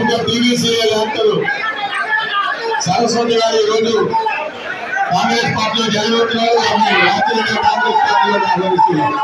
ప్రముఖ TV serial actor Saraswati గారు ఈరోజు కాంగ్రెస్ పార్టీలో జరగబోతున్నారు. రాత్రి కాంగ్రెస్ పార్టీలో నిర్వహిస్తున్నారు.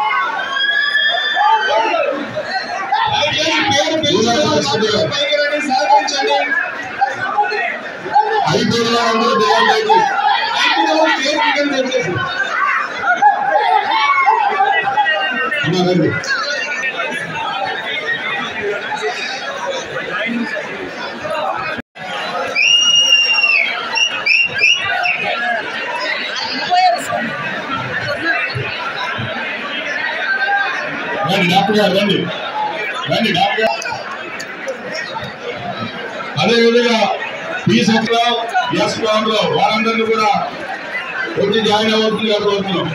డాక్టర్ గారు రండి రండి డాక్టర్ గారు. అదేవిధంగా పి సత్యరావు ఎస్ రావు వారందరినీ కూడా వచ్చి జాయిన్ అవ్వతుందిగా కోరుతున్నాం.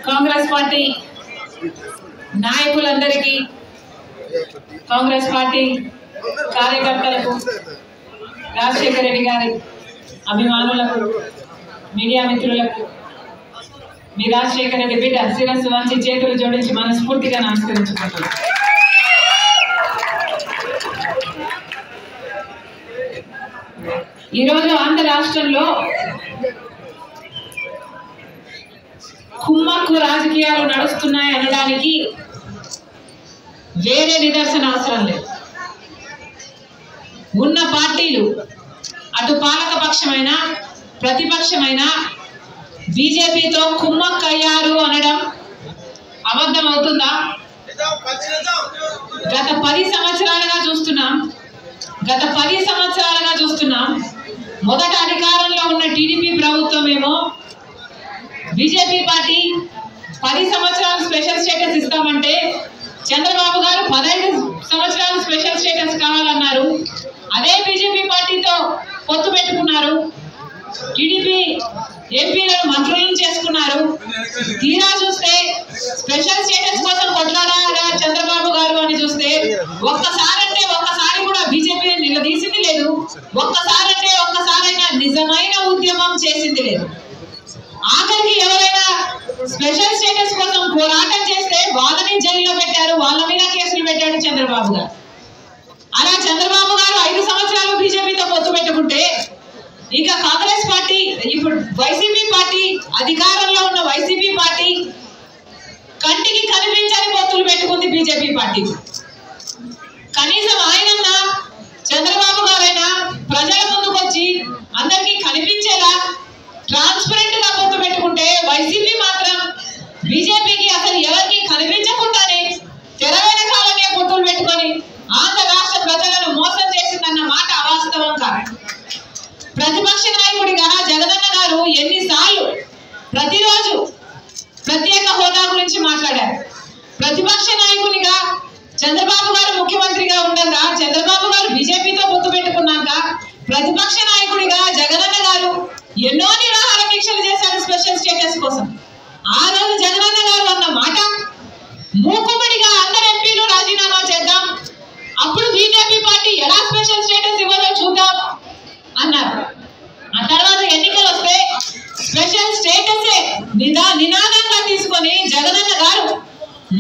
కాంగ్రెస్ పార్టీ నాయకులందరికీ, కాంగ్రెస్ పార్టీ కార్యకర్తలకు, రాజశేఖర రెడ్డి గారి అభిమానులకు, మీడియా మిత్రులకు మీ రాజశేఖర రెడ్డి బిడ్డ శిరస్సు వంచి చేతులు జోడించి మనస్ఫూర్తిగా నమస్కరించుకుంటున్నాను. ఈరోజు ఆంధ్ర రాష్ట్రంలో కుమ్మక్కు రాజకీయాలు నడుస్తున్నాయి అనడానికి వేరే నిదర్శన అవసరం లేదు. ఉన్న పార్టీలు అటు పాలకపక్షమైన ప్రతిపక్షమైన బీజేపీతో కుమ్మక్కు అయ్యారు అనడం అబద్ధం అవుతుందా? గత 10 సంవత్సరాలుగా చూస్తున్నాం. మొదట అధికారంలో ఉన్న టీడీపీ ప్రభుత్వం ఏమో బీజేపీ పార్టీ 10 సంవత్సరాలు స్పెషల్ స్టేటస్ ఇస్తామంటే చంద్రబాబు గారు 15 సంవత్సరాలు స్పెషల్ స్టేటస్ కావాలన్నారు. అదే బీజేపీ పార్టీతో పొత్తు పెట్టుకున్నారు. టీడీపీ ఎంపీలను మంత్రులను చేసుకున్నారు. తీరా చూస్తే స్పెషల్ స్టేటస్ కోసం కొట్లాడారా చంద్రబాబు గారు అని చూస్తే ఒక్కసారి కూడా బీజేపీని నిలదీసింది లేదు. ఒక్కసారైనా నిజమైన ఉద్యమం చేసింది లేదు. ఆఖరికి ఎవరైనా స్పెషల్ స్టేటస్ కోసం పోరాటం చేస్తే వాళ్ళని జైల్లో పెట్టారు, వాళ్ళ మీద కేసులు పెట్టాడు చంద్రబాబు గారు. అలా చంద్రబాబు గారు 5 సంవత్సరాలు బీజేపీతో పొత్తు పెట్టుకుంటే ఇక కాంగ్రెస్ పార్టీ, ఇప్పుడు వైసీపీ పార్టీ, అధికారంలో ఉన్న వైసీపీ పార్టీ కంటికి కనిపించని పొత్తులు పెట్టుకుంది బీజేపీ పార్టీ. కనీసం ఆయనన్నా చంద్రబాబు గారైనా ప్రజల ముందుకు వచ్చి అందరికీ కనిపించేలా ట్రాన్స్పరెంట్ గా పొత్తు పెట్టుకుంటే వైసీపీ మాత్రం బీజేపీకి అసలు ఎవరికి కనిపించకుండానే తెర వెనకాలనే పొత్తులు పెట్టుకొని ఆంధ్ర రాష్ట్ర ప్రజలను మోసం చేసిందన్న మాట అవాస్తవం కాదు. ప్రతిపక్ష నాయకుడిగా జగనన్న గారు ఎన్నిసార్లు ప్రతిరోజు ప్రత్యేక హోదా గురించి మాట్లాడారు. ప్రతిపక్ష నాయకునిగా చంద్రబాబు గారు ముఖ్యమంత్రిగా ఉండగా, చంద్రబాబు గారు బీజేపీతో పొత్తు పెట్టుకున్నాక ప్రతిపక్ష నాయకుడిగా జగనన్న గారు ఎన్నో నిరాహార దీక్షలు చేశారు స్పెషల్ స్టేటస్ కోసం. ఆ రోజు జగనన్న గారు అన్న మాట, మూకుమ్మడిగా అందరు ఎంపీలు రాజీనామా చేద్దాం, అప్పుడు బీజేపీ పార్టీ ఎలా స్పెషల్ స్టేటస్ ఇవ్వదో చూద్దాం అన్నారు. ఆ తర్వాత ఎన్నికలు వస్తే స్పెషల్ స్టేటస్ నినాదంగా తీసుకొని జగనన్న గారు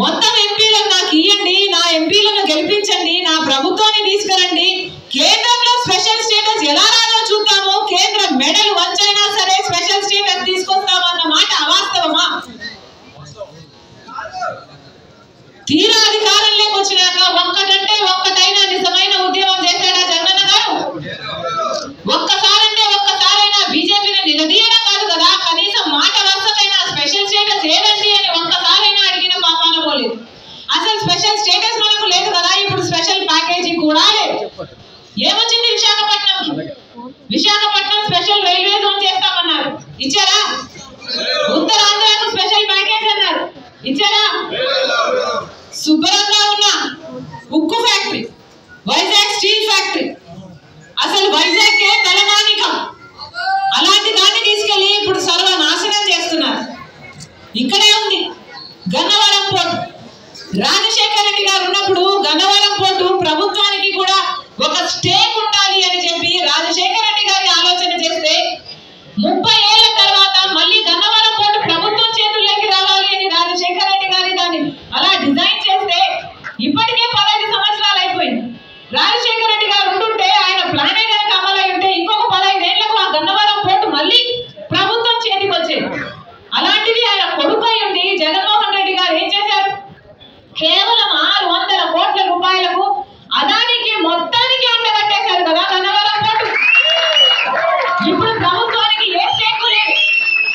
మొత్తం ఎంపీలను నాకు ఇవ్వండి, నా ఎంపీలను గెలిపించండి, నా ప్రభుత్వాన్ని తీసుకురండి, కేంద్రంలో స్పెషల్ స్టేటస్ ఎలా రాదో చూద్దాము, కేంద్ర మెడల్ వంచైనా సరే స్పెషల్ స్టేటస్ తీసుకొస్తామన్న మాట అవాస్తవమా? తీరా అధికారంలోకి వచ్చినాక ఒక్కటంటే ఒక్కటైనా నిజమైన ఉద్యమం చేశాడా జగనన్న గారు? ఒక్కసారైనా బీజేపీని నిలదీయడం కాదు కదా, ఏమొచ్చింది విశాఖపట్నంకి? విశాఖపట్నం స్పెషల్ రైల్వే జోన్ చేస్తామన్నారు, ఇచ్చారా? ఉత్తరాంధ్రకు స్పెషల్ ప్యాకేజ్ అన్నారు, ఇచ్చారా? శుభ్రంగా ఉన్న ఉక్కు ఫ్యాక్టరీ, వైజాగ్ స్టీల్ ఫ్యాక్టరీ, అసలు వైజాగ్ తలమానికం, అలాంటి దాన్ని తీసుకెళ్లి ఇప్పుడు సర్వనాశనం చేస్తున్నారు. ఇక్కడే ఉంది గన్నవరం పోర్టు. రాజశేఖర రెడ్డి గారు ఉన్నప్పుడు గన్నవరం పోర్టు ప్రభుత్వానికి కూడా ఒక స్టేక్ ఉండాలి అని చెప్పి రాజశేఖర రెడ్డి గారి ఆలోచన చేస్తే 30 ఏళ్ల తర్వాత మళ్ళీ గన్నవరం పోర్టు ప్రభుత్వం చేతుల్లోకి రావాలి అని రాజశేఖర రెడ్డి గారి దాన్ని అలా డిజైన్ చేస్తే ఇప్పటికే 15 సంవత్సరాలు అయిపోయింది. రాజశేఖర రెడ్డి గారు ఉంటుంటే ఆయన ప్లానే కనుక అమలై ఉంటే ఇంకొక 15 ఏళ్లకు ఆ గన్నవరం పోర్టు మళ్ళీ ప్రభుత్వం చేతికి వచ్చేది. అలాంటిది ఆయన కొడుకై ఉండి జగన్మోహన్ రెడ్డి గారు ఏం చేశారు? కేవలం 600 కోట్ల రూపాయలకు అదానికి మొత్తానికి అంటగట్టేశారు కదా గన్నవరం పోర్టు. ఇప్పుడు ప్రభుత్వానికి ఏ స్టేక్ లేదు,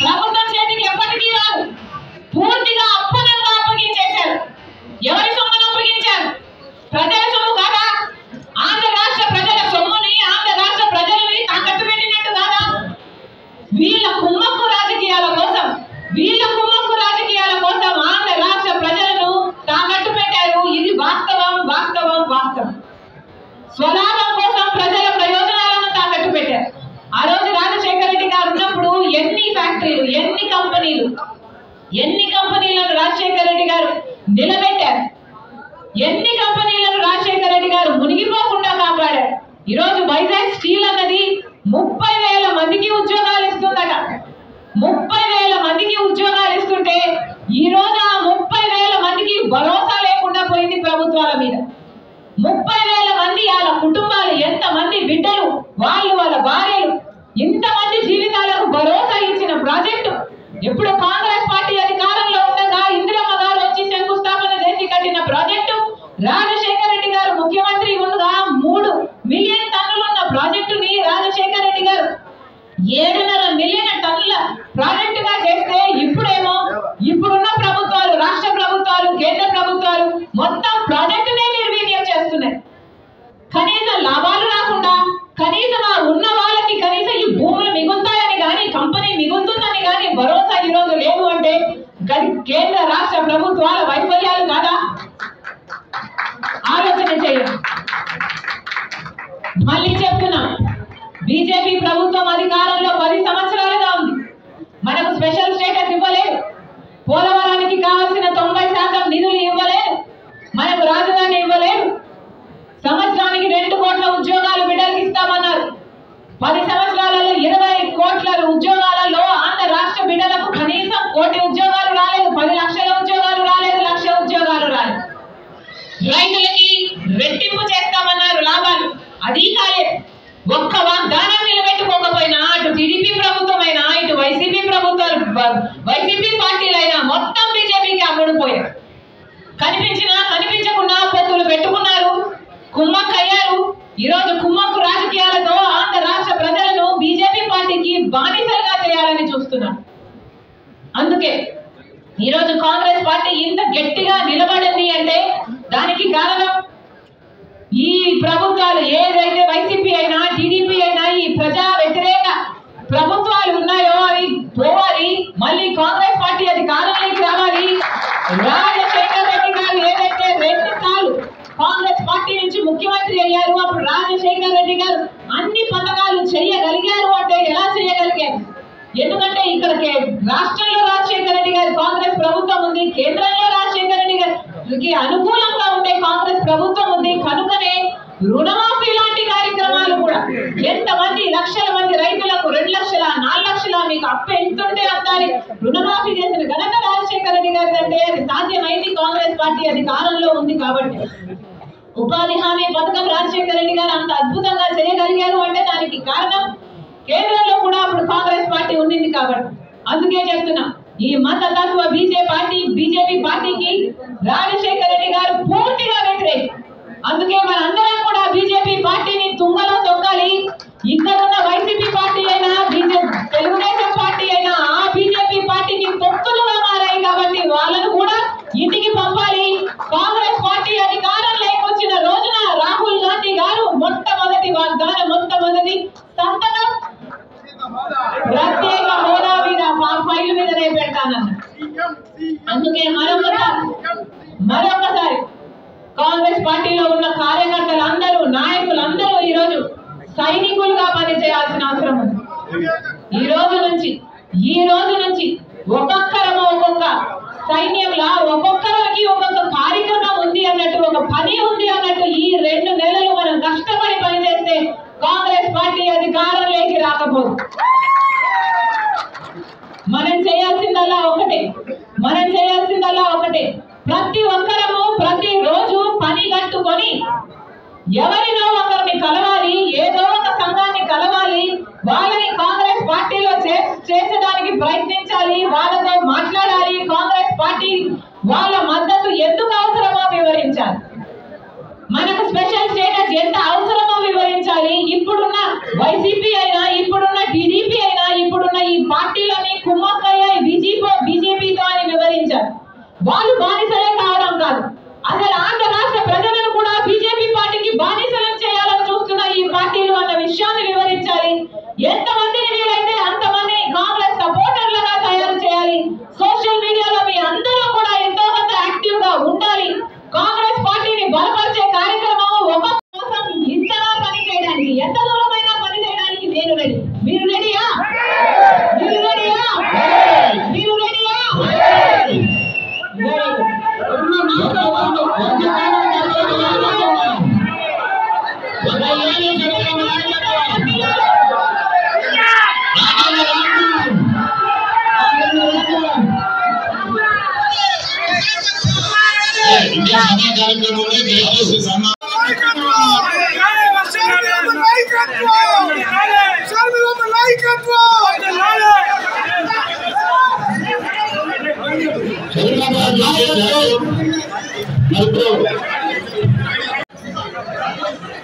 ప్రభుత్వం చేతికి ఎప్పటికీ రాదు. పూర్తిగా అప్పనంగా అప్పగించేశారు. ఎవరి సొమ్మును అప్పగించారు? ప్రజల సొమ్ము కాదా? ఆంధ్ర రాష్ట్ర ప్రజల సొమ్ముని, ఆంధ్ర రాష్ట్ర ప్రజలని తాకట్టు పెట్టినట్టు కాదా? వీళ్ళ కుమ్మక్కు రాజకీయాల కోసం ఆంధ్ర రాష్ట్ర ప్రజలను తాకట్టు పెట్టారు. ఇది వాస్తవం. స్వలాభం కోసం ప్రజల ప్రయోజనాలను తాకట్టు పెట్టారు. ఆ రోజు రాజశేఖర రెడ్డి గారు ఉన్నప్పుడు ఎన్ని ఫ్యాక్టరీలు, ఎన్ని కంపెనీలను రాజశేఖర రెడ్డి గారు నిలబెట్టారు, ఎన్ని కంపెనీలను రాజశేఖర రెడ్డి గారు మునిగిపోకుండా కాపాడారు. ఈరోజు వైజాగ్ స్టీల్ అన్నది 30,000 మందికి ఉద్యోగాలు ఇస్తుందట. 30,000 మందికి ఉద్యోగాలు ఇస్తుంటే ఈ రోజు ఆ 30,000 మందికి భరోసా లేకుండా పోయింది ప్రభుత్వాల మీద. 30,000 మంది వాళ్ళ కుటుంబాలు, ఎంతమంది బిడ్డలు, వాళ్ళ భార్యలు, ఇంతమంది జీవితాలకు భరోసా ఇచ్చిన ప్రాజెక్టు ఎప్పుడు కాంగ్రెస్ పార్టీ అధికారంలో ఉండగా ఇందిరమ్మ గారు వచ్చి శంకుస్థాపన చేసి కట్టిన ప్రాజెక్టు, రాజశేఖర రెడ్డి గారు ముఖ్యమంత్రి ఉండగా 3 మిలియన్ టన్నులున్న ప్రాజెక్టుని రాజశేఖర రెడ్డి గారు 7.5 మిలియన్ టన్నుల ప్రాజెక్టుగా చేస్తే ఇప్పుడేమో ఇప్పుడున్న ప్రభుత్వాలు, రాష్ట్ర ప్రభుత్వాలు, కేంద్ర ప్రభుత్వాలు మొత్తం ప్రాజెక్టునే నిర్వీర్యం చేస్తున్నాయి. కనీస లాభాలు రాకుండా, కనీసం ఆ ఉన్న వాళ్ళకి కనీసం ఈ భూములు మిగులుతాయని కానీ, కంపెనీ మిగులుతుందని కానీ భరోసా ఈ రోజు లేదు అంటే కేంద్ర రాష్ట్ర ప్రభుత్వాల వైఫల్యాలు కాదా? ఆలోచన చేయండి. మళ్ళీ చెప్తున్నా, బీజేపీ ప్రభుత్వం అధికారంలో 10 సంవత్సరాలుగా ఉంది. మనకు స్పెషల్ స్టేటస్ ఇవ్వలేదు, పోలవరానికి కావాల్సిన 90% నిధులు ఇవ్వలేదు, మనకు రాజధాని ఇవ్వలేదు, సంవత్సరానికి 2 కోట్ల ఉద్యోగాలు బిడ్డలకు ఇస్తామన్నారు. 10 సంవత్సరాలలో 20 కోట్ల ఉద్యోగాలలో ఆంధ్ర రాష్ట్ర బిడ్డలకు కనీసం 1 కోటి ఉద్యోగాలు రాలేదు, 10 లక్షల ఉద్యోగాలు రాలేదు, 1 లక్ష ఉద్యోగాలు రాలేదు. రైతులకి రెట్టింపు చేస్తామన్నారు లాభాలు, అది కాలేదు. ఒక్క వాగ్దానం నిలబెట్టుకోకపోయినా అటు టీడీపీ ప్రభుత్వం అయినా, ఇటు వైసీపీ పార్టీలైనా మొత్తం బీజేపీకి అమ్ముడుపోయారు. కనిపించినా కనిపించకుండా పొత్తులు పెట్టుకున్నారు, కుమ్మక్కయ్యారు. ఈరోజు కుమ్మక్కు రాజకీయాలతో ఆంధ్ర రాష్ట్ర ప్రజలను బీజేపీ పార్టీకి బానిసలుగా చేయాలని చూస్తున్నారు. అందుకే ఈరోజు కాంగ్రెస్ పార్టీ ఇంత గట్టిగా నిలబడింది అంటే దానికి కారణం ఈ ప్రభుత్వాలు, ఏదైతే వైసీపీ అయినా టీడీపీ అయినా ఈ ప్రజా వ్యతిరేక ప్రభుత్వాలు ఉన్నాయో అవి పోవాలి, మళ్ళీ కాంగ్రెస్ పార్టీ అధికారంలోకి రావాలి. రాజశేఖర రెడ్డి గారు ఏదైతే 2 సార్లు కాంగ్రెస్ పార్టీ నుంచి ముఖ్యమంత్రి అయ్యారు, అప్పుడు రాజశేఖర రెడ్డి గారు అన్ని పథకాలు చేయగలిగారు అంటే ఎలా చేయగలిగారు? ఎందుకంటే ఇక్కడ రాష్ట్రంలో రాజశేఖర రెడ్డి గారు కాంగ్రెస్ ప్రభుత్వం ఉంది, కేంద్రంలో రాజశేఖర రెడ్డి గారికి అనుకూలంగా ఉండే కాంగ్రెస్ ప్రభుత్వం ఉంది. కనుకనే రుణమాఫీ లాంటి కార్యక్రమాలు కూడా ఎంతమంది లక్షల మంది రైతులకు 2 లక్షల 4 లక్షల మీకు అప్పు ఎంతుంటే అంతాన్ని రుణమాఫీ చేసిన ఘనత రాజశేఖర రెడ్డి గారి అంటే అది సాధ్యమైంది కాంగ్రెస్ పార్టీ అధికారంలో ఉంది కాబట్టి. ఉపాధి హామీ పథకం రాజశేఖర రెడ్డి గారు అంత అద్భుతంగా చేయగలిగారు అంటే దానికి కారణం కేంద్రంలో కూడా అప్పుడు కాంగ్రెస్ పార్టీ ఉండింది కాబట్టి. అందుకే చెప్తున్నా, ఈ మతతత్వ బీజేపీ పార్టీకి రాజశేఖర రెడ్డి గారు పూర్తిగా వ్యతిరేకం. అందుకే మనందరం కూడా బీజేపీ పార్టీని తుంగలో తొక్కాలి. ఇక్కడ ఉన్న వైసీపీ పార్టీ అయినా, తెలుగుదేశం పార్టీ అయినా ఆ బీజేపీ పార్టీకి తొత్తులుగా మారాయి కాబట్టి వాళ్ళను కూడా ఇంటికి పంపాలి. కాంగ్రెస్ పార్టీ అధికారంలోకి వచ్చిన రోజున రాహుల్ గాంధీ గారు మొట్టమొదటి కాంగ్రెస్ పార్టీలో ఉన్న కార్యకర్తలందరూ నాయకులందరూ ఈరోజు సైనికులుగా పనిచేయాల్సిన అవసరం ఉంది. ఈ రోజు నుంచి ఒక్కొక్కరము ఒక్కొక్క సైన్యంలా ఒక్కొక్కరికి ఒక్కొక్క కార్యక్రమం ఉంది అన్నట్టు, ఒక పని ఉంది అన్నట్టు ఈ 2 నెలలు మనం కష్టపడి పనిచేస్తే కాంగ్రెస్ పార్టీ అధికారంలోకి రాకపోదు. మనం చేయాల్సిందల్లా ఒకటే, ప్రతి ఒక్కరము ప్రతి రోజు పని కట్టుకొని ఎవరినో ఒకరిని కలవాలి, ఏదో ఒక సంఘాన్ని కలవాలి, వాళ్ళని కాంగ్రెస్ పార్టీలో చేర్చడానికి ప్రయత్నించాలి, వాళ్ళతో మాట్లాడాలి, కాంగ్రెస్ పార్టీ వాళ్ళ మద్దతు ఎందుకు అవసరమో వివరించాలి, మనకు స్పెషల్ స్టేటస్ ఎంత అవసరమో వివరించాలి. ఇప్పుడున్న వైసీపీ అయినా, ఇప్పుడున్న టీడీపీ అయినా, ఇప్పుడున్న ఈ పార్టీలని కుమ్మక్కయ్య బీజేపీతో అని వివరించాలి. వాళ్ళు బానిసలే కావడం కాదు, అసలు ఆంధ్ర రాష్ట్ర ప్రజలను కూడా బీజేపీ పార్టీకి బానిసలం చేయాలని చూస్తున్న ఈ పార్టీలు అన్న విషయాన్ని వివరించాలి. ఎంతమందిని వీలైతే అంతమందిని కాంగ్రెస్ సపోర్టర్లుగా తయారు చేయాలి. సోషల్ మీడియాలో మీ అందరూ కూడా ఎంతో కొంత యాక్టివ్ గా ఉండాలి. కాంగ్రెస్ పార్టీని బలపరిచే కార్యక్రమం ఒక కోసం ఇంతగా పని చేయడానికి, ఎంత దూరమైనా పని చేయడానికి నేను రెడీ. మీరు రెడీయా?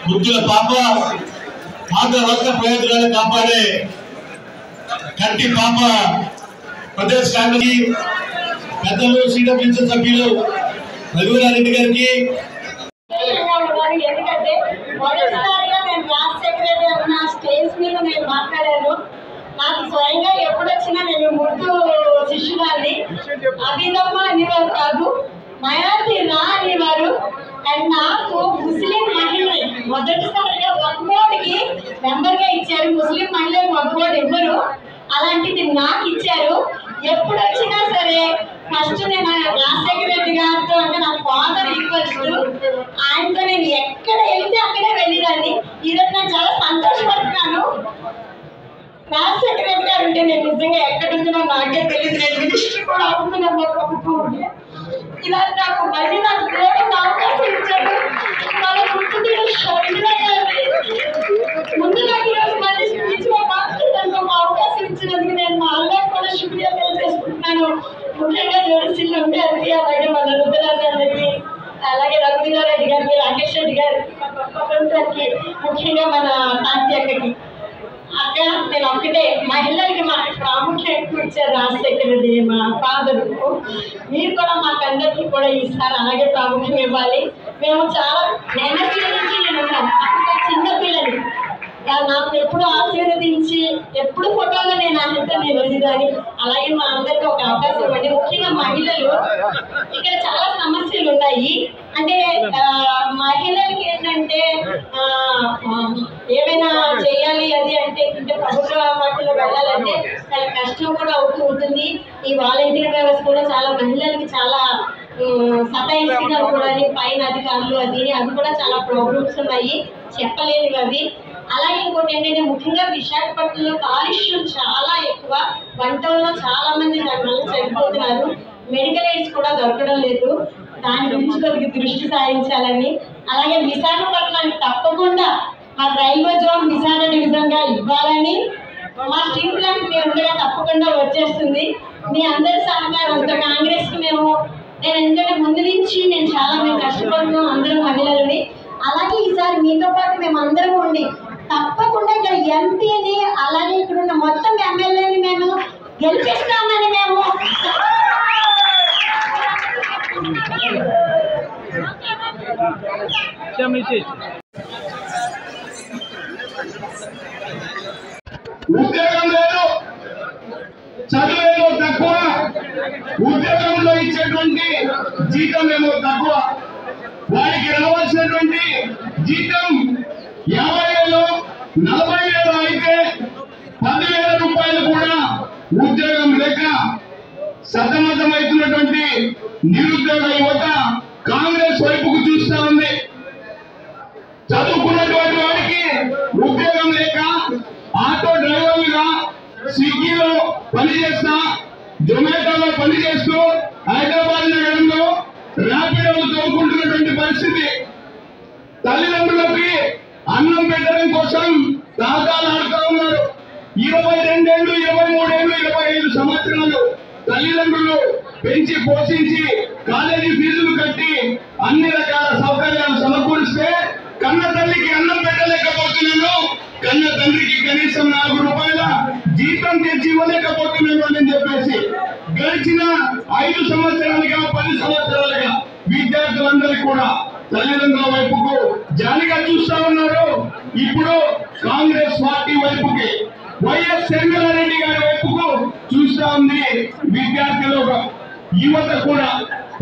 ముఖ్యుల పాప ఆంధ్ర రాష్ట్ర ప్రయోజనాలను కాపాడే కంటి పాప ప్రదేశ్ కాంగ్రెస్ పెద్దలు సీడబ్ల్యూసీ సభ్యులు రఘువీరారెడ్డి గారికి, ఎందుకంటే మొదటిసారిగా నేను క్లాస్ సెక్రటరీ ఉన్న స్టేజ్ మీద నేను మాట్లాడాను. నాకు స్వయంగా ఎప్పుడొచ్చినా నేను ముద్దు శిష్యురాన్ని, అభినమ్మ అనేవారు కాదు, మయాతి రా అనేవారు. అండ్ నాకు ముస్లిం మహిళ మొదటిసారిగా వక్బోర్డ్కి మెంబర్గా ఇచ్చారు. ముస్లిం మహిళలు వక్బోర్డ్ ఇవ్వరు, అలాంటిది నాకు ఇచ్చారు. ఎప్పుడు వచ్చినా సరే ఫస్ట్ నేను క్లాస్ సెక్రటరీ గారితో, అంటే నా ఫాదర్ ఈక్వల్స్, ఆయనతో నేను ఎక్కడ వెళ్తే అక్కడే వెళ్ళేదాన్ని. ఈరోజు నేను చాలా సంతోషపడుతున్నాను. క్లాస్ సెక్రటరీ గారు ఉంటే నేను నిజంగా ఎక్కడుందో నాకే తెలియదు. నేను మినిస్టర్ కూడా అవుతున్నాను. ఇలా నాకు మళ్ళీ నాకు దేవుడు అవకాశం ఇచ్చాడు. వాళ్ళ ముందు నాకు ఈరోజు మళ్ళీ స్పీచ్ లో మాట్లాడడానికి ఒక అవకాశం ఇచ్చినందుకు నేను మా అల్లకి కూడా శుక్రియా తెలియజేసుకుంటున్నాను. ముఖ్యంగా జోడిసిల్లు ఉంటే అది అలాగే మన రుద్రరాజానికి, అలాగే రఘువీరారెడ్డి గారికి, రాకేష్ రెడ్డి గారికి, ప్రపంచానికి, ముఖ్యంగా మన కాంతి అక్కకి. అక్క నేను ఒక్కటే, మహిళలకి మాకు ప్రాముఖ్యం ఎక్కువ ఇచ్చారు రాజశేఖర రెడ్డి మా ఫాదర్. మీరు కూడా మాకందరికీ కూడా ఇస్తారు, అలాగే ప్రాముఖ్యం ఇవ్వాలి. మేము చాలా ఎనర్జీ నుంచి నేను ఉన్నాను. చిన్నపిల్లలు నాకు ఎప్పుడు ఆశీర్వదించి ఎప్పుడు ఫోటోలో నేను అంతా నేను వెళ్ళేదాన్ని. అలాగే మా అందరికీ ఒక అవకాశం ఇవ్వండి. ముఖ్యంగా మహిళలు, ఇక్కడ చాలా సమస్యలు ఉన్నాయి. అంటే మహిళలకి ఏంటంటే ఏమైనా చేయాలి అది అంటే ప్రభుత్వ వాటిలో వెళ్ళాలంటే చాలా కష్టం కూడా అవుతూ ఉంటుంది. ఈ వాలంటీర్ వ్యవస్థ కూడా చాలా మహిళలకి చాలా సతాయిస్తున్నారు కూడా, పైన అధికారులు అది కూడా చాలా ప్రాబ్లమ్స్ ఉన్నాయి, చెప్పలేనివి అవి. అలాగే ఇంకోటి ఏంటంటే ముఖ్యంగా విశాఖపట్నంలో కాలుష్యం చాలా ఎక్కువ, వంటల్లో చాలా మంది దానివల్ల చనిపోతున్నారు, మెడికల్ ఎయిడ్స్ కూడా దొరకడం లేదు. దాని గురించి కొద్దిగా దృష్టి సారించాలని, అలాగే విశాఖపట్నానికి తప్పకుండా మా రైల్వే జోన్ విశాఖ డివిజన్గా ఇవ్వాలని, మా స్టీల్ ప్లాంట్ మీరు ఉండగా తప్పకుండా వచ్చేస్తుంది. మీ అందరి సహకారంతో కాంగ్రెస్కి నేను ఎందుకంటే ముందు నుంచి నేను చాలా మేము కష్టపడుతున్నాం అందరూ మహిళలని. అలాగే ఈసారి మీతో పాటు మేము అందరం ఉండి తప్పకుండా ఇక్కడ ఎంపీని అలాగే ఇక్కడ ఉన్న మొత్తం ఎమ్మెల్యేని మేము గెలిపిస్తామని మేము ఉద్యోగం లేదు, చదువేమో తక్కువ, ఉద్యోగంలో ఇచ్చేటువంటి జీతం ఏమో తక్కువ, వారికి రావాల్సిన ఉన్నటువంటి జీతం 50,000 40,000 అయితే 10,000 రూపాయలు కూడా ఉద్యోగం లేక సతమతమవుతున్నటువంటి నిరుద్యోగ యువత కాంగ్రెస్ వైపుకు చూస్తా ఉంది. చదువుకున్నటువంటి వారికి ఉద్యోగం లేక ఆటో డ్రైవర్లుగా స్విగ్గీలో పనిచేస్తా, జొమాటోలో పనిచేస్తూ హైదరాబాద్ నగరంలో ర్యాపిడోలు తోడుకుంటున్నటువంటి పరిస్థితి. తల్లిదండ్రులకి అన్నం పెట్టడం కోసం తాతాలు ఆడుతూ ఉన్నారు. 22 ఏళ్ళు, 23 ఏళ్ళు, 25 సంవత్సరాలు తల్లిదండ్రులు పెంచి పోషించి కాలేజీ ఫీజులు కట్టి అన్ని రకాల సౌకర్యాలు సమకూరిస్తే కన్న తల్లికి అన్నం పెట్టలేకపోతున్నాను, కన్న తండ్రికి కనీసం 4 రూపాయల జీతం తెచ్చి ఇవ్వలేకపోతున్నాను అని చెప్పేసి గడిచిన 5 సంవత్సరాలుగా 10 సంవత్సరాలుగా విద్యార్థులందరూ కూడా తల్లిదండ్రుల వైపుకు జాలిగా చూస్తా ఉన్నారు. ఇప్పుడు కాంగ్రెస్ పార్టీ వైపుకి, వైఎస్ షర్మిలారెడ్డి గారి వైపుకు చూస్తా ఉంది విద్యార్థులు, యువత కూడా.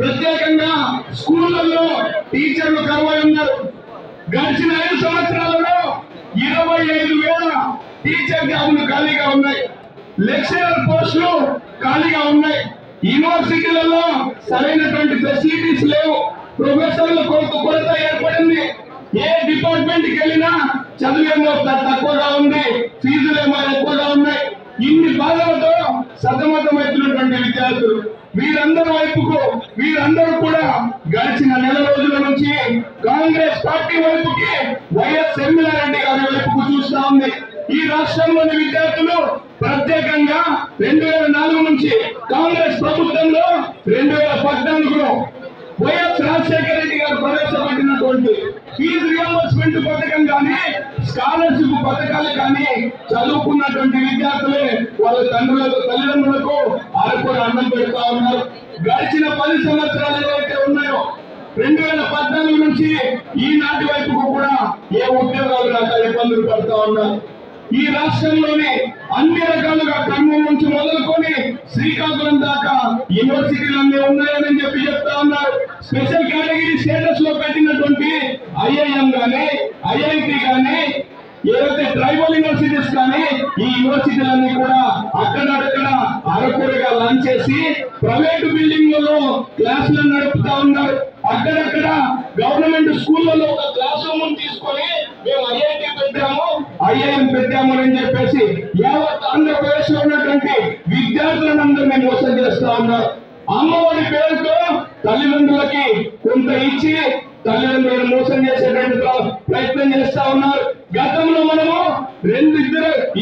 ప్రత్యేకంగా స్కూళ్లలో టీచర్లు కరువై ఉన్నారు. గడిచిన 5 సంవత్సరాలలో 25,000 టీచర్ జాబులు ఖాళీగా ఉన్నాయి, లెక్చరర్ పోస్టులు ఖాళీగా ఉన్నాయి. యూనివర్సిటీలలో సరైనటువంటి ఫెసిలిటీస్ లేవు, ప్రొఫెసర్ల కొరత ఏర్పడింది. ఏ డిపార్ట్మెంట్ కి వెళ్ళినా చదువేమో తక్కువగా ఉంది, ఫీజులేమో ఎక్కువగా ఉన్నాయి. ఇన్ని బాధలతో సతమతమవుతున్నటువంటి విద్యార్థులు వీరందరూ కూడా గడిచిన నెల రోజుల నుంచి కాంగ్రెస్ పార్టీ వైపుకి, వైఎస్ షర్మిలారెడ్డి గారి వైపుకు చూస్తా ఉంది. ఈ రాష్ట్రంలోని విద్యార్థులు ప్రత్యేకంగా 2004 నుంచి కాంగ్రెస్ ప్రభుత్వంలో 2014లో వైఎస్ రాజశేఖర రెడ్డి గారు ప్రవేశపెట్టినటువంటి ఫీజు రియంబర్స్మెంట్ పథకం కానీ, స్కాలర్షిప్ పథకాలు కానీ చదువుకున్నటువంటి విద్యార్థులే వాళ్ళ తల్లిదండ్రులకు అరకుర అన్నం పెడతా ఉన్నారు. గడిచిన 10 సంవత్సరాలు ఏవైతే ఉన్నాయో 2014 నుంచి ఈనాటి వైపుకు కూడా ఏ ఉద్యోగాలు రాక ఇబ్బందులు పడుతూ ఉన్నారు. ఈ రాష్ట్రంలోని అన్ని రకాలుగా కర్నూలు నుంచి మొదలుకొని శ్రీకాకుళం దాకా యూనివర్సిటీలన్నీ ఉన్నాయని చెప్తా ఉన్నారు. స్పెషల్ కేటగిరీ స్టేటస్ లో పెట్టినటువంటి ఐఐఎం గానీ, ఐఐటి గానీ, ఏదైతే ట్రైబల్ యూనివర్సిటీస్ కానీ ఈ యూనివర్సిటీలన్నీ కూడా అక్కడక్కడ అరకొరగా లాంచ్ చేసి ప్రైవేటు బిల్డింగ్లలో క్లాసులను నడుపుతా ఉన్నారు. అక్కడక్కడ గవర్నమెంట్ స్కూళ్లలో ఒక క్లాస్ రూమ్ తీసుకొని మేము ఐఐటి పెట్టాము, ఐఐఎం పెట్టాము అని చెప్పేసి యావత్ ఆంధ్రప్రదేశ్ లో ఉన్నటువంటి విద్యార్థులందరినీ మోసం చేస్తా ఉన్నారు. అమ్మఒడి పేరుతో తల్లిదండ్రులకి కొంత ఇచ్చి తల్లిదండ్రులను మోసం చేసేటువంటి ప్రయత్నం చేస్తా ఉన్నారు. గతంలో మనము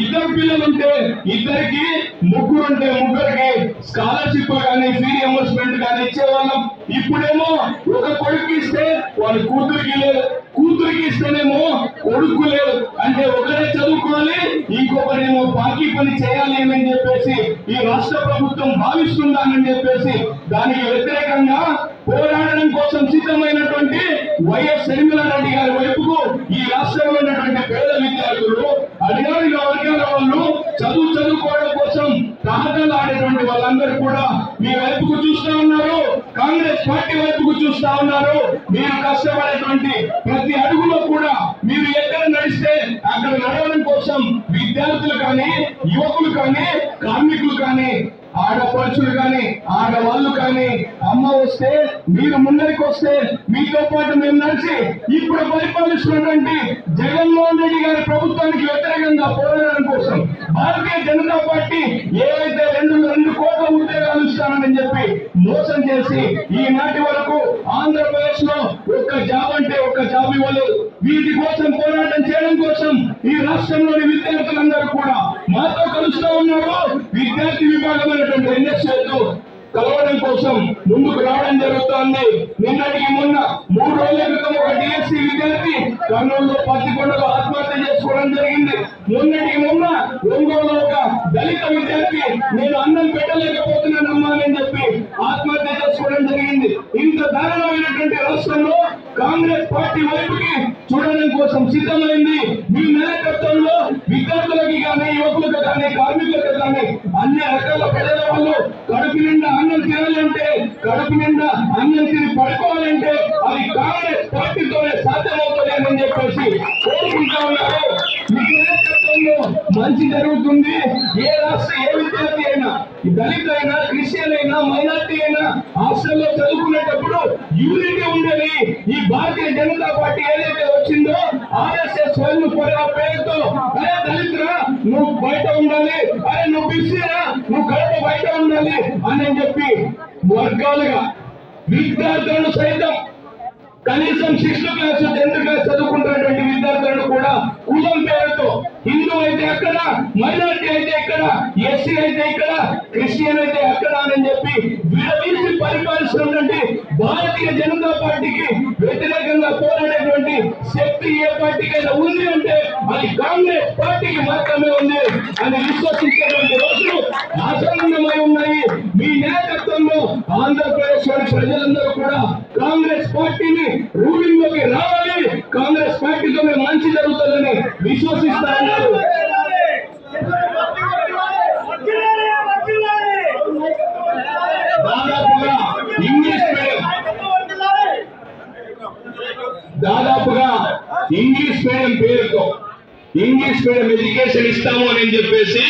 ఇద్దరు పిల్లలుంటే ఇద్దరికి, ముగ్గురుంటే ముగ్గురికి స్కాలర్షిప్ కానీ, ఫీ రియంబర్స్మెంట్ కానీ ఇచ్చేవాళ్ళం. ఇప్పుడేమో ఒక కొడుకు ఇస్తే వాళ్ళ కూతురికి లేదు, కూతురికి ఇస్తేనేమో కొడుకు లేదు. అంటే ఒకరే చదువుకోవాలి, ఇంకొకరేమో బాకీ పని చేయాలి అని చెప్పేసి ఈ రాష్ట్ర ప్రభుత్వం భావిస్తుందని చెప్పేసి దానికి వ్యతిరేకంగా పోరాడడం కోసం సిద్ధమైనటువంటి వైఎస్ షర్మిలారెడ్డి గారి వైపుకు ఈ రాష్ట్రంలో ఉన్నటువంటి పేద విద్యార్థులు, అధికారుల వర్గాల వాళ్ళు, చదువుకోవడం కోసం తాహతాలు ఆడేటువంటి వాళ్ళందరూ కూడా మీ వైపుకు చూస్తా ఉన్నారు, కాంగ్రెస్ పార్టీ వైపుకు చూస్తా ఉన్నారు. మీరు కష్టపడేటువంటి ప్రతి అడుగులో కూడా మీరు ఎక్కడ నడిస్తే అక్కడ నడవడం కోసం విద్యార్థులు కానీ, యువకులు కానీ, కార్మికులు కానీ, ఆడపడుచులు కానీ, ఆడవాళ్ళు కానీ, అమ్మ వస్తే మీరు ముందరికి వస్తే మీతో పాటు మేము నడిచి ఇప్పుడు పరిపాలిస్తున్నటువంటి జగన్మోహన్ రెడ్డి గారి ప్రభుత్వానికి వ్యతిరేకంగా పోరాడడం కోసం భారతీయ జనతా పార్టీ ఏవైతే 2 కోట్ల ఉద్యోగాలు ఇస్తానని చెప్పి మోసం చేసి ఈనాటి వరకు ఆంధ్రప్రదేశ్ లో ఒక్క జాబ్ అంటే ఒక్క జాబ్ ఇవ్వలేదు. వీటి కోసం పోరాటం చేయడం కోసం ఈ రాష్ట్రంలోని విద్యార్థులందరూ కూడా మాతో కలుస్తూ ఉన్నారు. విద్యార్థి విభాగమైనటువంటి ఎన్ఎస్ఏతో కలవడం కోసం ముందుకు రావడం జరుగుతోంది. నిన్నటికి మొన్న 3 రోజుల క్రితం ఒక డిఎస్సీ విద్యార్థి కర్నూలులో పత్తికొండలో ఆత్మహత్య చేసుకోవడం జరిగింది. మొన్నటికి మొన్న ఒంగోలులో ఒక దళిత విద్యార్థి నేను అన్నం పెట్టలేకపోతున్నానమ్మా అని చెప్పి ఆత్మహత్య చేసుకోవడం జరిగింది. ఇంత దారుణమైనటువంటి రాష్ట్రంలో కాంగ్రెస్ పార్టీ వైపుకి చూడడం కోసం సిద్ధమైంది. మీ నాయకత్వంలో విద్యార్థులకి కానీ, యువకులకు కానీ, కార్మికులకు కానీ అన్ని రకాల ప్రజల వాళ్ళు కడుపు నిండా అన్నం తినాలంటే, కడుపు నిండా అన్నం తిని పడుకోవాలంటే అది కాంగ్రెస్ పార్టీతోనే సాధ్యం చెప్పేసి కోరుకుంటా ఉన్నారు. మీ నాయకత్వంలో మంచి జరుగుతుంది. ఏ రాష్ట్ర ఏ విద్యార్థి అయినా, దళిత అయినా, క్రిస్టియన్ అయినా, మైనార్టీ అయినా హాస్టల్లో చదువుకునేటప్పుడు యూనిటీ ఉండేది. ఈ భారతీయ జనతా పార్టీ ఏదైతే వచ్చిందో RSS పేరుతో అరే దళితురా నువ్వు బయట ఉండాలి, అరే నువ్వు బిస్సీరా నువ్వు కడప బయట ఉండాలి అని చెప్పి వర్గాలుగా విద్యార్థులను సైతం కనీసం 6th క్లాస్ 10th క్లాస్ చదువుకుంటున్నటువంటి విద్యార్థులను కూడా కులం పేరుతో హిందూ అయితే ఎక్కడ, మైనార్టీ అయితే ఎక్కడ, ఎస్సీ అయితే ఇక్కడ, క్రిస్టియన్ అయితే ఎక్కడ అని చెప్పి విడదీసి పరిపాలిస్తున్నటువంటి భారతీయ జనతా పార్టీకి వ్యతిరేకంగా పోరాడేటువంటి శక్తి ఏ పార్టీకైనా ఉంది అంటే అది కాంగ్రెస్ పార్టీకి మాత్రమే ఉంది అని విశ్వసించేటువంటి రోజులు ఆసన్నమై ఉన్నాయి. మీ నాయకత్వంలో ఆంధ్రప్రదేశ్ లోని ప్రజలందరూ కూడా కాంగ్రెస్ పార్టీని రూలింగ్ లోకి రావాలి, కాంగ్రెస్ పార్టీతోనే మంచి జరుగుతుందని విశ్వసిస్తా ఉన్నారు. దాదాపుగా ఇంగ్లీష్ మీడియం పేరుతో ఇంగ్లీష్ మీడియం ఎడ్యుకేషన్ ఇస్తాము అని చెప్పేసి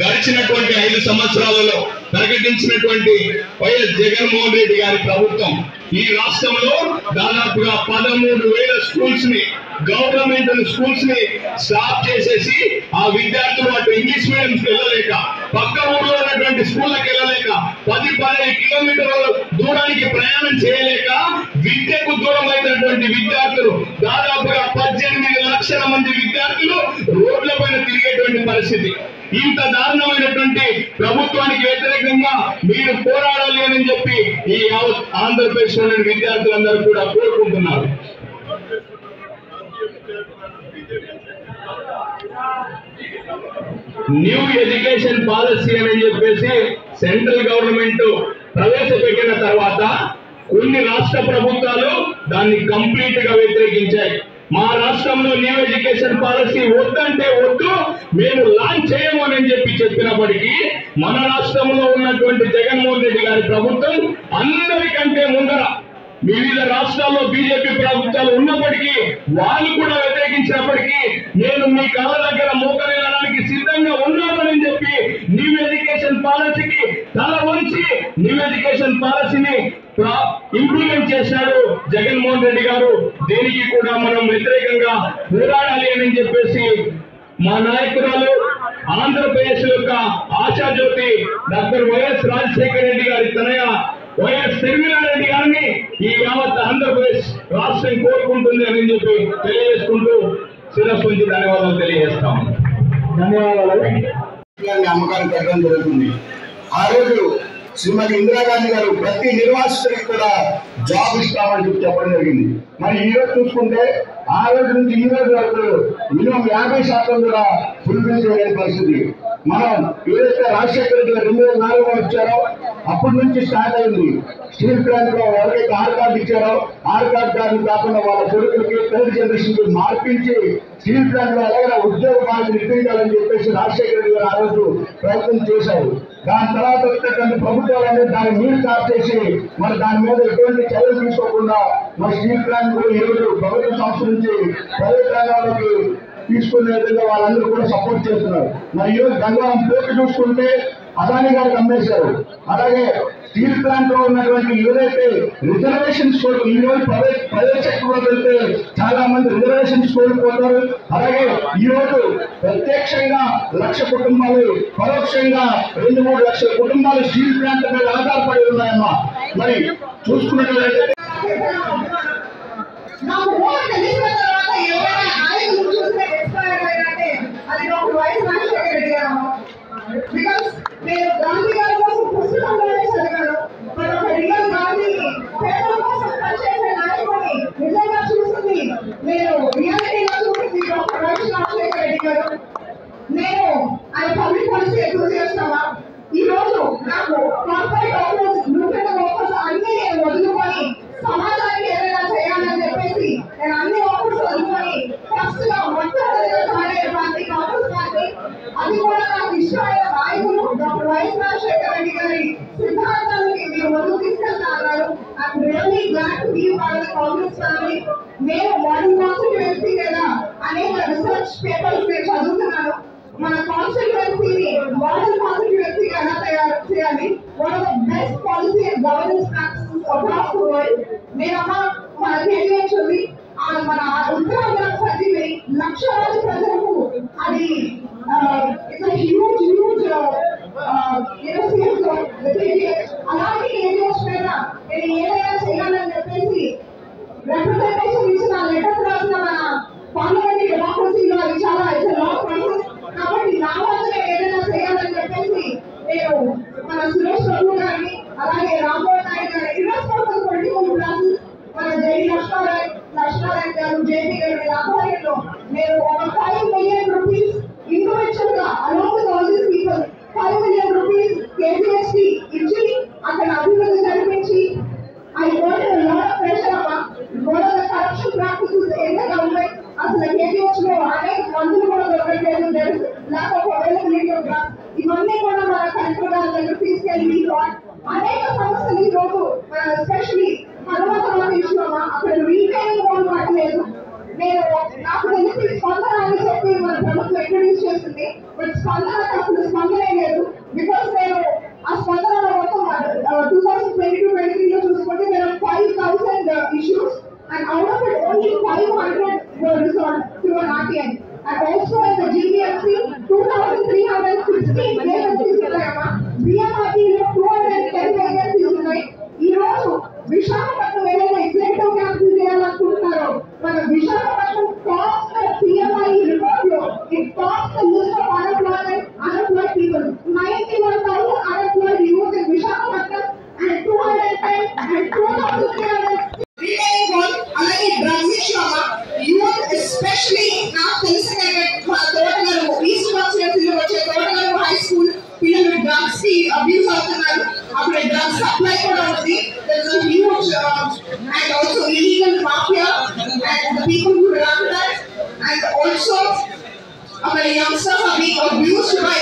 గడిచినటువంటి 5 సంవత్సరాలలో ప్రకటించినటువంటి వైఎస్ జగన్మోహన్ రెడ్డి గారి ప్రభుత్వం ఈ రాష్ట్రంలో దాదాపుగా 13,000 స్కూల్స్ ని, గవర్నమెంట్ స్కూల్స్ ని స్టాప్ చేసేసి ఆ విద్యార్థులు అటు ఇంగ్లీష్ మీడియంకి వెళ్ళలేక, పక్క ఊళ్ళో ఉన్నటువంటి స్కూళ్ళకి వెళ్ళలేక, 10-15 కిలోమీటర్ల దూరానికి ప్రయాణం చేయలేక విద్యకు దూరం అయినటువంటి విద్యార్థులు దాదాపుగా 18 లక్షల మంది విద్యార్థులు రోడ్ల పైన తిరిగేటువంటి పరిస్థితి. ఇంత దారుణమైనటువంటి ప్రభుత్వానికి వ్యతిరేకంగా మీరు పోరాడాలి అని చెప్పి ఈ ఆంధ్రప్రదేశ్ లోని విద్యార్థులందరూ కూడా కోరుకుంటున్నారు. న్యూ ఎడ్యుకేషన్ పాలసీ అని చెప్పేసి సెంట్రల్ గవర్నమెంట్ ప్రవేశపెట్టిన తర్వాత కొన్ని రాష్ట్ర ప్రభుత్వాలు దాన్ని కంప్లీట్ గా వ్యతిరేకించాయి. మా రాష్ట్రంలో న్యూ ఎడ్యుకేషన్ పాలసీ వద్దంటే వద్దు, మేము లాంచ్ చేయము అని చెప్పినప్పటికీ మన రాష్ట్రంలో ఉన్నటువంటి జగన్మోహన్ రెడ్డి గారి ప్రభుత్వం అందరికంటే ముందర వివిధ రాష్ట్రాల్లో బీజేపీ ప్రభుత్వాలు ఉన్నప్పటికీ వాళ్ళు కూడా వ్యతిరేకించినప్పటికీ నేను మీ కళ్ళ దగ్గర మోకరిల్లడానికి సిద్ధంగా ఉన్నామని చెప్పి న్యూ ఎడ్యుకేషన్ పాలసీకి తల వంచి న్యూ ఎడ్యుకేషన్ పాలసీని ఇంప్లిమెంట్ చేశాడు జగన్మోహన్ రెడ్డి గారు. దీనికి కూడా మనం వ్యతిరేకంగా పోరాడాలి అని చెప్పేసి మా నాయకురాలు ఆంధ్రప్రదేశ్ యొక్క ఆశాజ్యోతి డాక్టర్ వైఎస్ రాజశేఖర రెడ్డి గారి తనయ వైఎస్ శర్మిలారెడ్డి గారిని ఈ యావత్ ఆంధ్రప్రదేశ్ రాష్ట్రం కోరుకుంటుంది అని చెప్పి తెలియజేసుకుంటూ శిరస్సు నుంచి ధన్యవాదాలు తెలియజేస్తాం. ధన్యవాదాలు. అమ్మకాన్ని పెట్టడం జరుగుతుంది. ఆ రోజు శ్రీమతి ఇందిరాగాంధీ గారు ప్రతి నిర్వాసితుడికి కూడా జాబ్ ఇస్తామని చెప్పి చెప్పడం జరిగింది. మరి ఈ రోజు చూసుకుంటే ఆ రోజు నుంచి ఈ రోజు వరకు మినిమం 50% కూడా ఫుల్ఫిల్ చేయలేని పరిస్థితి. మనం ఏదైతే రాజశేఖర రెడ్డి గారు 2004లో వచ్చారో అప్పటి నుంచి స్టార్ట్ అయింది. స్టీల్ ప్లాంట్ లో ఎవరికైతే ఆర్ కార్డు ఇచ్చారో ఆర్ కార్డు దాన్ని కాకుండా వాళ్ళ కొడుకులకి 3rd జనరేషన్ కి మార్పించి స్టీల్ ప్లాంట్ లో ఎలాగైనా ఉద్యోగ బాధ్యత ఇప్పించాలని చెప్పేసి రాజశేఖర రెడ్డి గారు ఆ రోజు ప్రయత్నం చేశారు. దాని తర్వాత వచ్చేటువంటి ప్రభుత్వాలన్నీ దాన్ని మీరు స్టాప్ చేసి మరి దాని మీద ఎటువంటి చర్యలు తీసుకోకుండా మరి స్టీల్ ప్లాంట్ కూడా ఈ రోజు ప్రభుత్వ సంస్థ నుంచి ప్రైవేట్ రంగాల్లోకి తీసుకునే విధంగా వాళ్ళందరూ కూడా సపోర్ట్ చేస్తున్నారు. మరి ఈరోజు గంగవరం పోర్టు చూసుకుంటే అదాని గారికి అమ్మేశారు. అలాగే స్టీల్ ప్లాంట్ లో ఉన్నటువంటి ఏదైతే రిజర్వేషన్స్ ఈ రోజు ప్రైవేట్ సెక్టర్ లో వెళ్తే చాలా మంది రిజర్వేషన్స్ కోల్పోతారు. అలాగే ఈ రోజు ప్రత్యక్షంగా 1,00,000 కుటుంబాలు, పరోక్షంగా 2-3 లక్షల కుటుంబాలు స్టీల్ ప్లాంట్ మీద ఆధారపడి ఉన్నాయమ్మా. మరి చూసుకున్నట్లయితే నేను గాంధీ గారి కోసం పుస్తకంలోనే చదివాను. మరి ఒక రియల్ గాంధీ పేదల కోసం పనిచేసే నాయకుడిని నిజంగా చూసింది నేను రియాలిటీగా చూసింది డాక్టర్ వైఎస్ రాజశేఖర రెడ్డి గారు. నేను ఆయన పబ్లిక్ పాలసీ ఎక్కువ చేస్తావా ఈ రోజు నాకు కార్పొరేట్ ఆఫర్స్, నూతన ఆఫర్స్ అన్ని నేను వదులుకొని సమాజానికి ఏదైనా కాంగ్రెస్ ఫ్యామిలీ. నేను మోడల్ కాన్స్టిట్యుయెన్సీ కదా అనేక రీసెర్చ్ పేపర్స్ నేను చదువుతున్నాను. మన కాన్స్టిట్యుయెన్సీని మోడల్ కాన్స్టిట్యుయెన్సీగా ఎలా తయారు చేయాలి, one of the best policy and governance practices across the world. నేనమ్మా మన కేటీఎస్ ఉంది, మన ఉత్తరాంధ్ర సర్టిఫై లక్షలాది ప్రజలకు అది హ్యూజ్ అలాంటి కేటీఎస్ మీద నేను ఏదైనా చేయాలని చెప్పేసి రిప్రజెంటేషన్ ఇచ్చిన లెటర్ రాసిన మన పార్లమెంటరీ డెమోక్రసీలో అది చాలా లాంగ్ ప్రాసెస్. కాబట్టి నా వల్ల ఏదైనా చేయాలని చెప్పేసి నేను మన సురేష్ ప్రభు గారిని అలాగే రామ్మోహన్ నాయుడు గారి ఇర్రెస్పాన్సిబుల్ పొలిటికల్ క్లాసెస్ మన జై లక్ష్మారాయణ గారు జేపీ గారి ఆధ్వర్యంలో నేను ఒక 5 million rupees ఇండివిజువల్ గా along with all these people 5 million rupees KPST ఇచ్చి అక్కడ అభివృద్ధి జరిపించి I got a lot of pressure అమ్మా. what are the corruption practices in the government? అసలు KPS లో అనేక మందులు కూడా దొరకట్లేదు, lack of availability of drugs. ఇవన్నీ కూడా మన కలెక్టర్ గారి దగ్గర తీసుకెళ్ళి అనేక సమస్యలు ఈ రోజు ఎస్పెషల్లీ హనుమంతరావు ఇష్యూ అమ్మా, అక్కడ రీటైనింగ్ వాళ్ళు పట్టలేదు. నేను నాకు తెలిసి స్పందన అని చెప్పి మన ప్రభుత్వం ఇంట్రడ్యూస్ చేస్తుంది, బట్ స్పందనకు అసలు స్పందనే లేదు. బికాస్ నేను ఆ స్పందనలో మొత్తం 2022-23 లో చూసుకుంటే there are 5,000 issues and out of it only 500 were resolved through an RTI. And also in the GBMC 2,316 vacancies ఉన్నాయమ్మా. BMRT లో 210 vacancies ఉన్నాయి. ఈ రోజు విశాఖపట్నం ఏదైనా ఎగ్జిక్యూటివ్ క్యాంపులు చేయాలనుకుంటున్నారో మన విశాఖపట్నం టాప్స్ PMI రిపోర్ట్ లో it tops the list of unemployed people. 91,000 unemployed youth in Visakhapatnam and 210 and 2,300 retaining wall. అలాగే డ్రగ్స్ ఇష్యూ అమ్మా, యూత్ ఎస్పెషల్లీ నాకు తెలిసిన తోటగారు ఈస్ట్ కాన్స్టిట్యుయెన్సీలో వచ్చే తోటగారు హై స్కూల్ పిల్లలు డ్రగ్స్ కి అబ్యూస్ అవుతున్నారు. అక్కడ డ్రగ్స్ సప్లై కూడా ఉంది. there is a huge and also illegal mafia and the people who run that, and also our youngsters are being abused by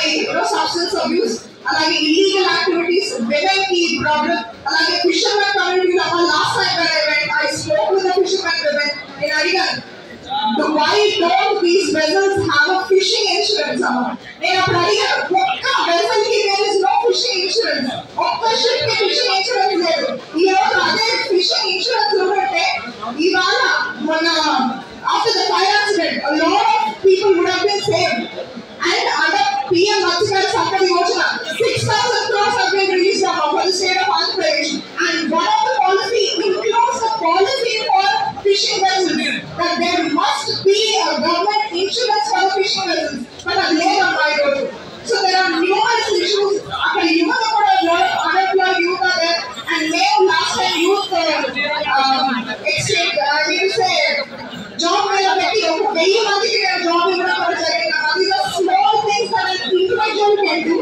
substance abuse. అలాగే illegal activities, women ki problem, అలాగే fishermen community లో last time when I went I spoke with the fishermen women in Arigan. Why don't these vessels have a fishing insurance? నేను అప్పుడు అడిగాను, ఒక్క vessel కి there is no fishing insurance, ఒక్క ship కి fishing insurance లేదు. ఈ రోజు అదే fishing insurance ఉంటే ఇవాళ మన after the fire accident a lot of people would have been saved. And under PM Matsukar Sankari Yojana 6,000 crores have been released for the state of Andhra Pradesh, and one of the policy includes the policy for fishing vessels that there must be a government insurance for the fishing vessels, but a later by road. So there are numerous issues. After youth, a lot of unemployed youth are there, and now last time youth exchange, I mean to say job fair petti oka 1000 mandiki job iవ్వడం కూడా జరిగింది. These are small things that an individual can do.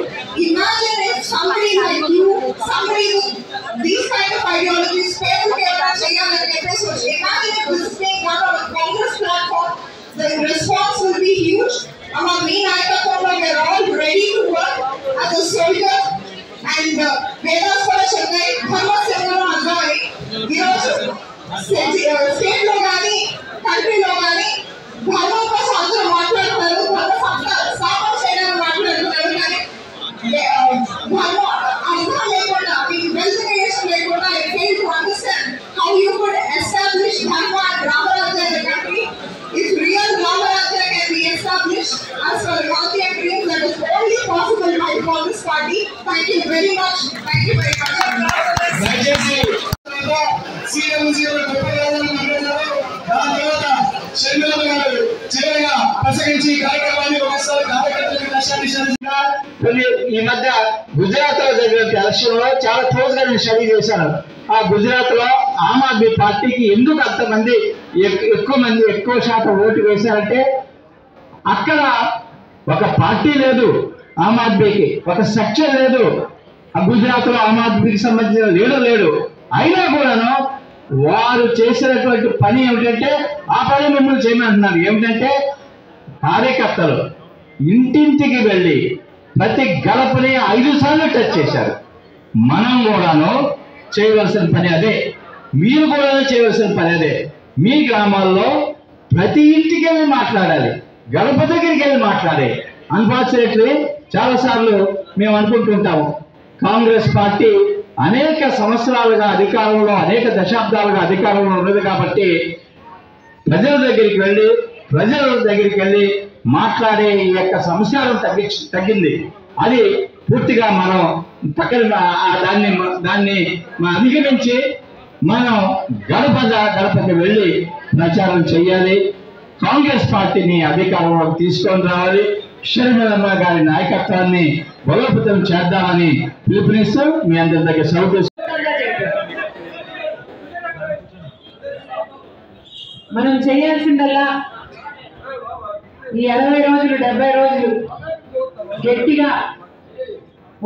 Imagine if somebody like you, somebody with these kind of ideologies, people can చేయాలని చెప్పేసి వచ్చి, imagine if this is being done on a Congress platform, the response will be huge. Among me నాయకత్వంలో we are all ready to work as a soldier, and Vedas కూడా చెన్నై ధర్మసేనలో అర్థమై ఈరోజు state లో కానీ కంట్రీలో కానీ ధర్మం కోసం అందరూ మాట్లాడుతున్నారు, ధర్మ స్థాపన చేయడానికి మాట్లాడుతున్నారు. కానీ ధర్మం అర్థం లేకుండా మీకు వెల్ఫికేషన్ లేకుండా I fail to understand how you could establish Dharma and Ramarajya in the country. If real Ramarajya can be established as per Gandhian dreams, that is only possible by the Congress Party. Thank you very much. Thank you very much. ఈ మధ్య గుజరాత్ లో జరిగిన election లో చాలా close గా నేను study చేశాను. ఆ గుజరాత్ లో ఆమ్ ఆద్మీ పార్టీకి ఎందుకు అంతమంది ఎక్కువ శాతం ఓటు వేశారంటే అక్కడ ఒక పార్టీ లేదు, ఆమ్ ఆద్మీకి ఒక స్ట్రక్చర్ లేదు. ఆ గుజరాత్ లో ఆమ్ ఆద్మీకి సంబంధించిన లీడర్ లేడు. అయినా కూడాను వారు చేసినటువంటి పని ఏమిటంటే ఆ పని మిమ్మల్ని చేయమంటున్నారు. ఏమిటంటే కార్యకర్తలు ఇంటింటికి వెళ్ళి ప్రతి గడపని 5 సార్లు టచ్ చేశారు. మనం కూడాను చేయవలసిన పని అదే. మీరు కూడా చేయవలసిన పని అదే. మీ గ్రామాల్లో ప్రతి ఇంటికి వెళ్ళి మాట్లాడాలి, గడప దగ్గరికి వెళ్ళి మాట్లాడాలి. అన్ఫార్చునేట్లీ చాలాసార్లు మేము అనుకుంటుంటాము, కాంగ్రెస్ పార్టీ అనేక సంవత్సరాలుగా అధికారంలో, అనేక దశాబ్దాలుగా అధికారంలో ఉన్నది కాబట్టి ప్రజల దగ్గరికి వెళ్ళి మాట్లాడే ఈ యొక్క సంస్కారం తగ్గింది. అది పూర్తిగా మనం పక్కన దాన్ని అధిగమించి మనం గడపకి వెళ్ళి ప్రచారం చేయాలి. కాంగ్రెస్ పార్టీని అధికారంలోకి తీసుకొని రావాలి. షర్మిలమ్మ గారి నాయకత్వాన్ని బలోపేతం చేద్దామని పిలుపునిస్తూ మీ అందరి దగ్గర సెలవు. మనం చేయాల్సిందల్లా ఈ 60 రోజులు 70 రోజులు గట్టిగా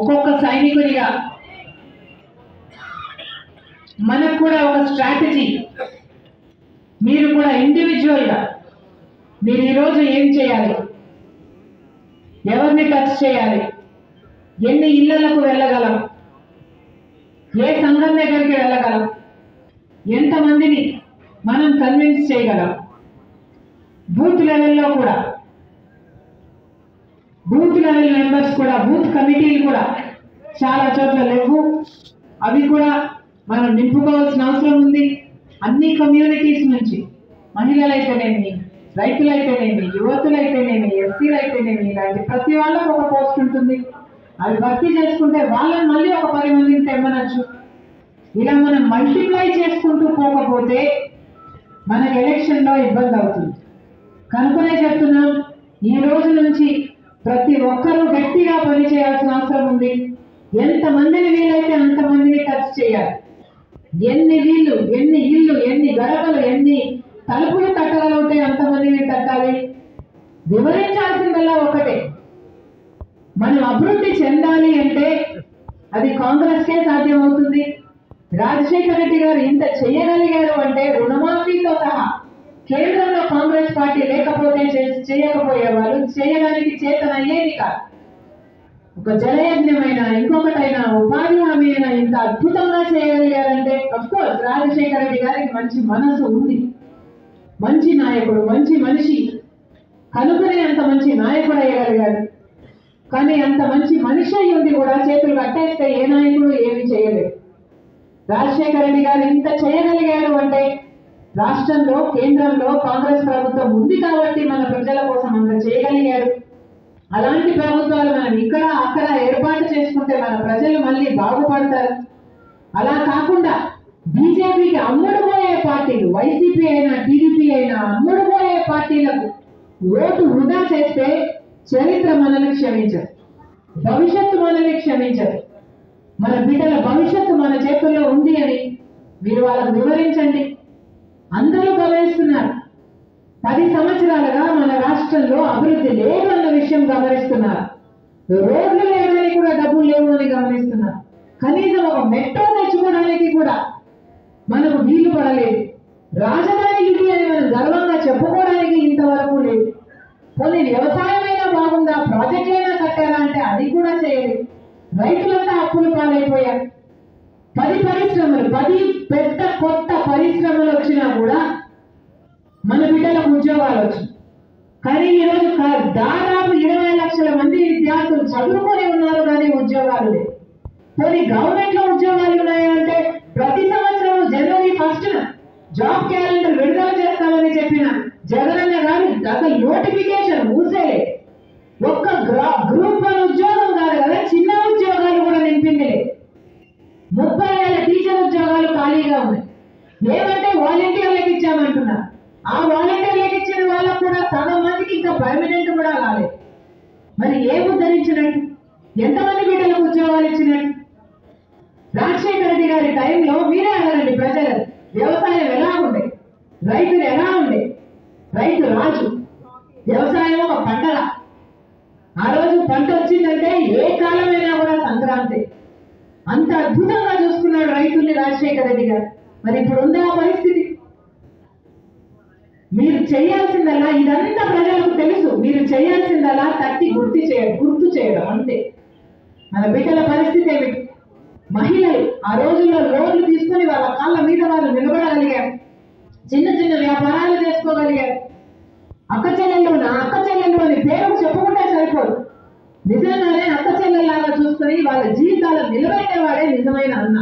ఒక్కొక్క సైనికునిగా మనకు కూడా ఒక స్ట్రాటజీ, మీరు కూడా ఇండివిజువల్గా మీరు ఈరోజు ఏం చేయాలి, ఎవరిని టచ్ చేయాలి, ఎన్ని ఇళ్లకు వెళ్ళగలం, ఏ సంఘం దగ్గరికి వెళ్ళగలం, ఎంతమందిని మనం కన్విన్స్ చేయగలం. బూత్ లెవెల్లో కూడా బూత్ లెవెల్ మెంబర్స్ కూడా, బూత్ కమిటీలు కూడా చాలా చోట్ల లేవు. అవి కూడా మనం నింపుకోవాల్సిన అవసరం ఉంది. అన్ని కమ్యూనిటీస్ నుంచి, మహిళలైతేనేమి, రైతులైతేనేమి, యువతులైతేనేమి, ఎస్సీలైతేనేమి, ఇలాంటి ప్రతి వాళ్ళకు ఒక పోస్ట్ ఉంటుంది. అవి భర్తీ చేసుకుంటే వాళ్ళని మళ్ళీ ఒక 10 మందిని తెమ్మనొచ్చు. ఇలా మనం మల్టిప్లై చేసుకుంటూ పోకపోతే మనకు ఎలక్షన్లో ఇబ్బంది అవుతుంది. కనుకనే చెప్తున్నాం, ఈ రోజు నుంచి ప్రతి ఒక్కరూ గట్టిగా పనిచేయాల్సిన అవసరం ఉంది. ఎంతమందిని వీలైతే అంతమందిని టచ్ చేయాలి. ఎన్ని వీళ్ళు, ఎన్ని ఇళ్ళు, ఎన్ని గడపలు, ఎన్ని తలుపులు తట్టగలిగితే అంతమందిని తట్టాలి. వివరించాల్సిందల్లా ఒకటే, మనం అభివృద్ధి చెందాలి అంటే అది కాంగ్రెస్కే సాధ్యమవుతుంది. రాజశేఖర రెడ్డి గారు ఇంత చేయగలిగారు అంటే రుణమాఫీతో సహా కేంద్రంలో కాంగ్రెస్ పార్టీ లేకపోతే చేయకపోయేవాళ్ళు, చేయడానికి చేతనయ్యేది కాదు. ఒక జలయజ్ఞమైనా, ఇంకొకటైనా, ఉపాధి హామీ అయినా ఇంత అద్భుతంగా చేయగలిగారంటే అఫ్కోర్స్ రాజశేఖర రెడ్డి గారికి మంచి మనసు ఉంది, మంచి నాయకుడు, మంచి మనిషి, కనుకనే అంత మంచి నాయకుడు అయ్యగలిగారు. కానీ అంత మంచి మనిషి అయి ఉండి కూడా చేతులు కట్టేస్తే ఏ నాయకుడు ఏమీ చేయలేదు. రాజశేఖర రెడ్డి గారు ఇంత చేయగలిగారు అంటే రాష్ట్రంలో, కేంద్రంలో కాంగ్రెస్ ప్రభుత్వం ఉంది కాబట్టి మన ప్రజల కోసం అంత చేయగలిగారు. అలాంటి ప్రభుత్వాలు మనం ఇక్కడ అక్కడ ఏర్పాటు చేసుకుంటే మన ప్రజలు మళ్ళీ బాగుపడతారు. అలా కాకుండా బీజేపీకి అమ్ముడుపోయే పార్టీలు, వైసీపీ అయినా టీడీపీ అయినా అమ్ముడుపోయే పార్టీలకు ఓటు వృధా చేస్తే చరిత్ర మనల్ని క్షమించదు, భవిష్యత్తు మనల్ని క్షమించదు. మన బిడ్డల భవిష్యత్తు మన చేతుల్లో ఉంది అని మీరు వాళ్ళకు వివరించండి. అందరూ గమనిస్తున్నారు, 10 సంవత్సరాలుగా మన రాష్ట్రంలో అభివృద్ధి లేదు అన్న విషయం గమనిస్తున్నారు. రోడ్లు లేవని కూడా డబ్బులు లేవు అని గమనిస్తున్నారు. కనీసం ఒక మెట్రో తెచ్చుకోవడానికి కూడా మనకు వీలు పడలేదు. రాజధాని ఇది అని మనం గర్వంగా చెప్పుకోవడానికి ఇంతవరకు లేదు. కొన్ని వ్యవసాయమైనా బాగుందా, ప్రాజెక్టులైనా కట్టారా అంటే అది కూడా చేయలేదు. రైతులంతా అప్పులు పాలైపోయారు. 10 పరిశ్రమలు, 10 పెద్ద కొత్త పరిశ్రమలు వచ్చినా కూడా మన బిడ్డలకు ఉద్యోగాలు వచ్చాయి. కానీ ఈరోజు దాదాపు 20 లక్షల మంది విద్యార్థులు చదువుకొని ఉన్నారు కానీ ఉద్యోగాలు లేవు. కొన్ని గవర్నమెంట్ లో ఉద్యోగాలు ఉన్నాయంటే ప్రతి సంవత్సరం జనవరి 1న జాబ్ క్యాలెండర్ విడుదల చేస్తామని చెప్పిన జగనన్న గారు అసలు నోటిఫికేషన్ మూసేలే. ఒక్క గ్రూప్ 1 ఉద్యోగం కాదు కదా, చిన్న ఉద్యోగాలు కూడా నింపింది లేదు. 30,000 టీచర్ ఉద్యోగాలు ఖాళీగా ఉన్నాయి. ఏమంటే వాలంటీర్లకు ఇచ్చామంటున్నారు. ఆ వాలంటీర్లకు ఇచ్చిన వాళ్ళకు కూడా సగం మందికి ఇంకా పర్మనెంట్ కూడా కాలేదు. మరి ఏం ఉద్ధరించినట్టు, ఎంతమంది బిడ్డలకు ఉద్యోగాలు ఇచ్చినట్టు? రాజశేఖర రెడ్డి గారి టైంలో మీరే అడగండి ప్రజలు, వ్యవసాయం ఎలా ఉండే, రైతులు ఎలా ఉండే, రైతు రాజు, వ్యవసాయం ఒక పంటల. ఆ రోజు పంట వచ్చిందంటే ఏ కాలమైనా కూడా సంక్రాంతి. అంత అద్భుతంగా చూసుకున్నాడు రైతుల్ని రాజశేఖర రెడ్డి గారు. మరి ఇప్పుడు ఉందా ఆ పరిస్థితి? మీరు చేయాల్సిందల్లా, ఇదంతా ప్రజలకు తెలుసు, మీరు చేయాల్సిందల్లా తట్టి గుర్తు చేయడం అంతే. మన బిడ్డల పరిస్థితి ఏమిటి? మహిళలు ఆ రోజుల్లో లోన్లు తీసుకుని వాళ్ళ కాళ్ళ మీద వాళ్ళు నిలబడగలిగారు, చిన్న చిన్న వ్యాపారాలు చేసుకోగలిగారు. అక్క చెల్లెళ్ళు అని పేరు చెప్పుకుంటే సరిపోదు, నిజంగానే అక్క చెల్లెల్లాగా చూసుకుని వాళ్ళ జీవితాలు నిలబెట్టేవాడే నిజమైన అన్న.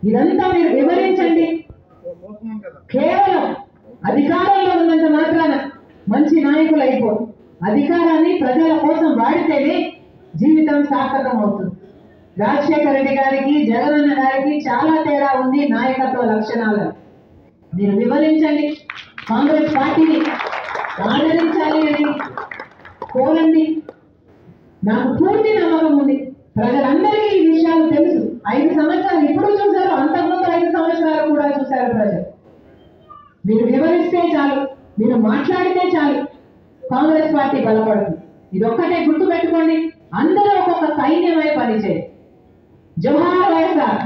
ఇదంతా మీరు వివరించండి. కేవలం అధికారంలో ఉన్నంత మాత్రాన మంచి నాయకులు అయిపోరు. అధికారాన్ని ప్రజల కోసం వాడితేనే జీవితం సార్థకం అవుతుంది. రాజశేఖర రెడ్డి గారికి జగనన్న గారికి చాలా తేడా ఉంది నాయకత్వ లక్షణాలను. మీరు వివరించండి, కాంగ్రెస్ పార్టీని ఆదరించాలి అని కోరండి. నాకు పూర్తి నమ్మకం ఉంది, ప్రజలందరికీ ఈ విషయాలు తెలుసు. 5 సంవత్సరాలు ఇప్పుడు చూశారు, అంతకుముందు 5 సంవత్సరాలు కూడా చూశారు ప్రజలు. మీరు వివరిస్తే చాలు, మీరు మాట్లాడితే చాలు, కాంగ్రెస్ పార్టీ బలపడుతుంది. ఇదొక్కటే గుర్తు పెట్టుకోండి. అందరూ ఒక్కొక్క సైన్యమై పనిచేయండి. జోహార్ వైఎస్ఆర్.